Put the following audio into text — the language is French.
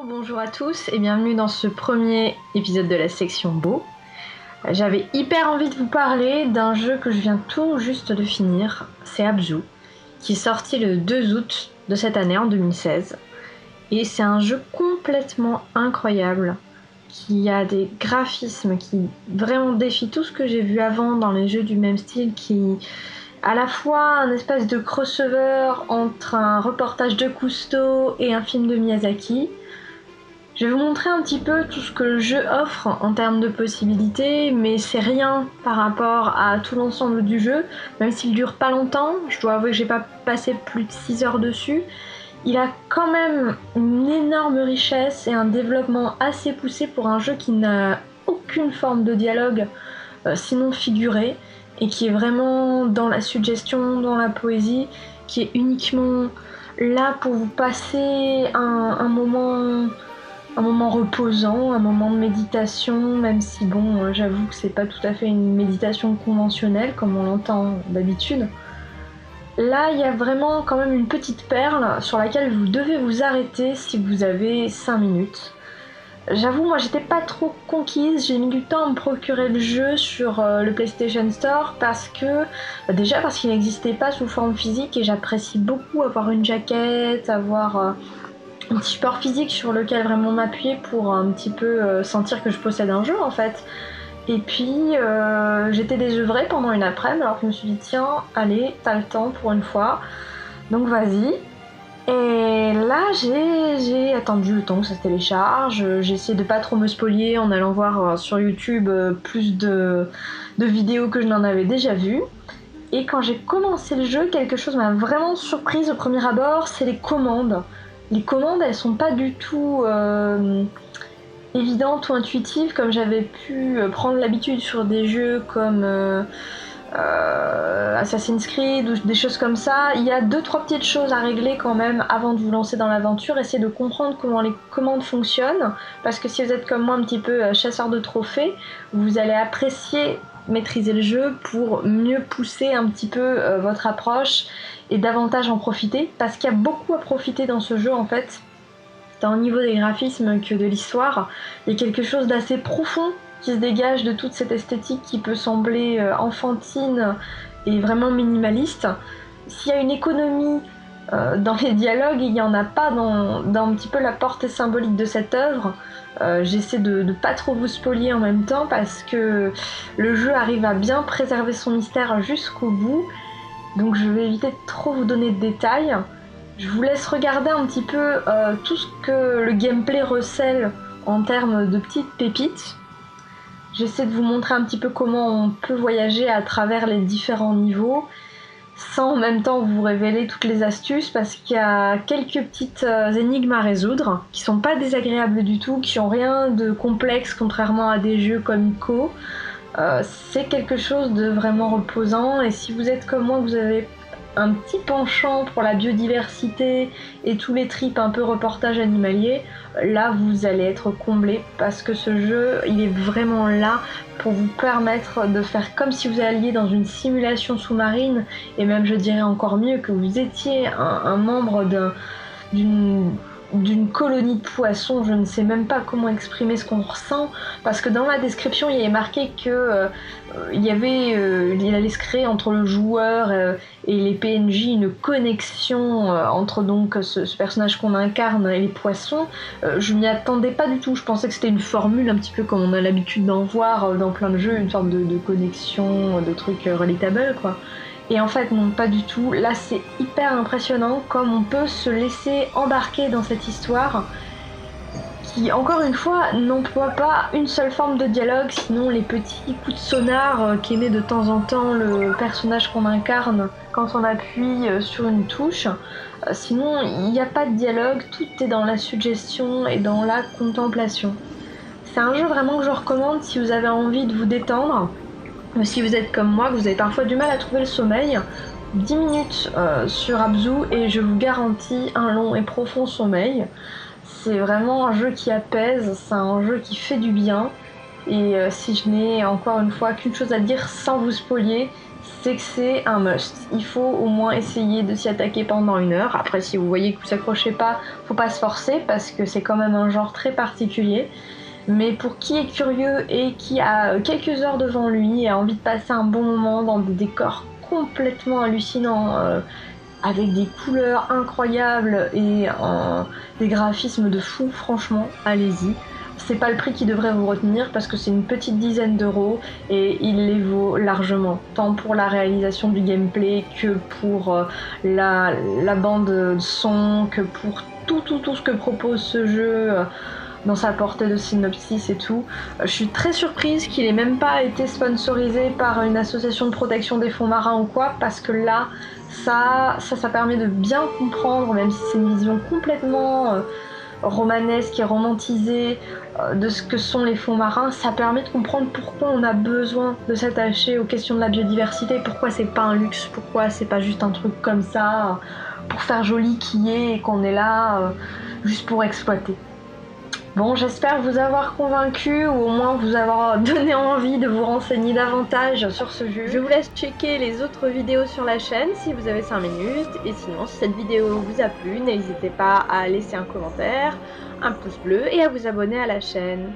Bonjour à tous et bienvenue dans ce premier épisode de la section Beau. J'avais hyper envie de vous parler d'un jeu que je viens tout juste de finir, c'est Abzu, qui est sorti le 2 août de cette année en 2016. Et c'est un jeu complètement incroyable, qui a des graphismes qui vraiment défient tout ce que j'ai vu avant dans les jeux du même style, qui à la fois un espèce de crossover entre un reportage de Cousteau et un film de Miyazaki. Je vais vous montrer un petit peu tout ce que le jeu offre en termes de possibilités, mais c'est rien par rapport à tout l'ensemble du jeu, même s'il dure pas longtemps. Je dois avouer que j'ai pas passé plus de 6 heures dessus. Il a quand même une énorme richesse et un développement assez poussé pour un jeu qui n'a aucune forme de dialogue, sinon figuré, et qui est vraiment dans la suggestion, dans la poésie, qui est uniquement là pour vous passer un moment reposant, un moment de méditation, même si bon, j'avoue que c'est pas tout à fait une méditation conventionnelle comme on l'entend d'habitude. Là, il y a vraiment quand même une petite perle sur laquelle vous devez vous arrêter si vous avez 5 minutes. J'avoue, moi j'étais pas trop conquise, j'ai mis du temps à me procurer le jeu sur le PlayStation Store parce qu'il n'existait pas sous forme physique et j'apprécie beaucoup avoir une jaquette, avoir un petit support physique sur lequel vraiment m'appuyer pour un petit peu sentir que je possède un jeu en fait. Et puis j'étais désœuvrée pendant une après-midi, alors que je me suis dit tiens, allez, t'as le temps pour une fois, donc vas-y. Et là j'ai attendu le temps que ça se télécharge, j'ai essayé de pas trop me spolier en allant voir sur YouTube plus de vidéos que je n'en avais déjà vues. Et quand j'ai commencé le jeu, quelque chose m'a vraiment surprise au premier abord, c'est les commandes. Les commandes, elles sont pas du tout évidentes ou intuitives comme j'avais pu prendre l'habitude sur des jeux comme Assassin's Creed ou des choses comme ça. Il y a 2-3 petites choses à régler quand même avant de vous lancer dans l'aventure. Essayez de comprendre comment les commandes fonctionnent, parce que si vous êtes comme moi un petit peu chasseur de trophées, vous allez apprécier maîtriser le jeu pour mieux pousser un petit peu votre approche et davantage en profiter, parce qu'il y a beaucoup à profiter dans ce jeu en fait, tant au niveau des graphismes que de l'histoire. Il y a quelque chose d'assez profond qui se dégage de toute cette esthétique qui peut sembler enfantine et vraiment minimaliste. S'il y a une économie dans les dialogues, il n'y en a pas dans un petit peu la portée symbolique de cette œuvre. J'essaie de pas trop vous spolier en même temps parce que le jeu arrive à bien préserver son mystère jusqu'au bout, donc je vais éviter de trop vous donner de détails. Je vous laisse regarder un petit peu tout ce que le gameplay recèle en termes de petites pépites. J'essaie de vous montrer un petit peu comment on peut voyager à travers les différents niveaux sans en même temps vous révéler toutes les astuces, parce qu'il y a quelques petites énigmes à résoudre qui sont pas désagréables du tout, qui ont rien de complexe contrairement à des jeux comme Ico. C'est quelque chose de vraiment reposant, et si vous êtes comme moi, vous avez un petit penchant pour la biodiversité et tous les trips un peu reportage animalier, là vous allez être comblé, parce que ce jeu il est vraiment là pour vous permettre de faire comme si vous alliez dans une simulation sous-marine, et même je dirais encore mieux que vous étiez un membre d'une colonie de poissons. Je ne sais même pas comment exprimer ce qu'on ressent, parce que dans la description il y avait marqué que il allait se créer entre le joueur et les PNJ une connexion entre donc ce personnage qu'on incarne et les poissons. Je m'y attendais pas du tout, je pensais que c'était une formule un petit peu comme on a l'habitude d'en voir dans plein de jeux, une sorte de connexion, de trucs relatable quoi. Et en fait non, pas du tout. Là c'est hyper impressionnant comme on peut se laisser embarquer dans cette histoire qui, encore une fois, n'emploie pas une seule forme de dialogue, sinon les petits coups de sonar qu'émet de temps en temps le personnage qu'on incarne quand on appuie sur une touche. Sinon il n'y a pas de dialogue, tout est dans la suggestion et dans la contemplation. C'est un jeu vraiment que je recommande si vous avez envie de vous détendre. Si vous êtes comme moi, que vous avez parfois du mal à trouver le sommeil, 10 minutes sur Abzu et je vous garantis un long et profond sommeil. C'est vraiment un jeu qui apaise, c'est un jeu qui fait du bien. Et si je n'ai encore une fois qu'une chose à dire sans vous spolier, c'est que c'est un must. Il faut au moins essayer de s'y attaquer pendant 1 heure. Après, si vous voyez que vous accrochez pas, faut pas se forcer parce que c'est quand même un genre très particulier. Mais pour qui est curieux et qui a quelques heures devant lui et a envie de passer un bon moment dans des décors complètement hallucinants, avec des couleurs incroyables et des graphismes de fou, franchement, allez-y. C'est pas le prix qui devrait vous retenir parce que c'est une petite dizaine d'euros et il les vaut largement, tant pour la réalisation du gameplay que pour la bande son, que pour tout ce que propose ce jeu dans sa portée de synopsis et tout. Je suis très surprise qu'il ait même pas été sponsorisé par une association de protection des fonds marins ou quoi, parce que là, ça permet de bien comprendre, même si c'est une vision complètement romanesque et romantisée de ce que sont les fonds marins, ça permet de comprendre pourquoi on a besoin de s'attacher aux questions de la biodiversité, pourquoi c'est pas un luxe, pourquoi c'est pas juste un truc comme ça, pour faire joli qui est et qu'on est là juste pour exploiter. Bon, j'espère vous avoir convaincu ou au moins vous avoir donné envie de vous renseigner davantage sur ce jeu. Je vous laisse checker les autres vidéos sur la chaîne si vous avez 5 minutes. Et sinon, si cette vidéo vous a plu, n'hésitez pas à laisser un commentaire, un pouce bleu et à vous abonner à la chaîne.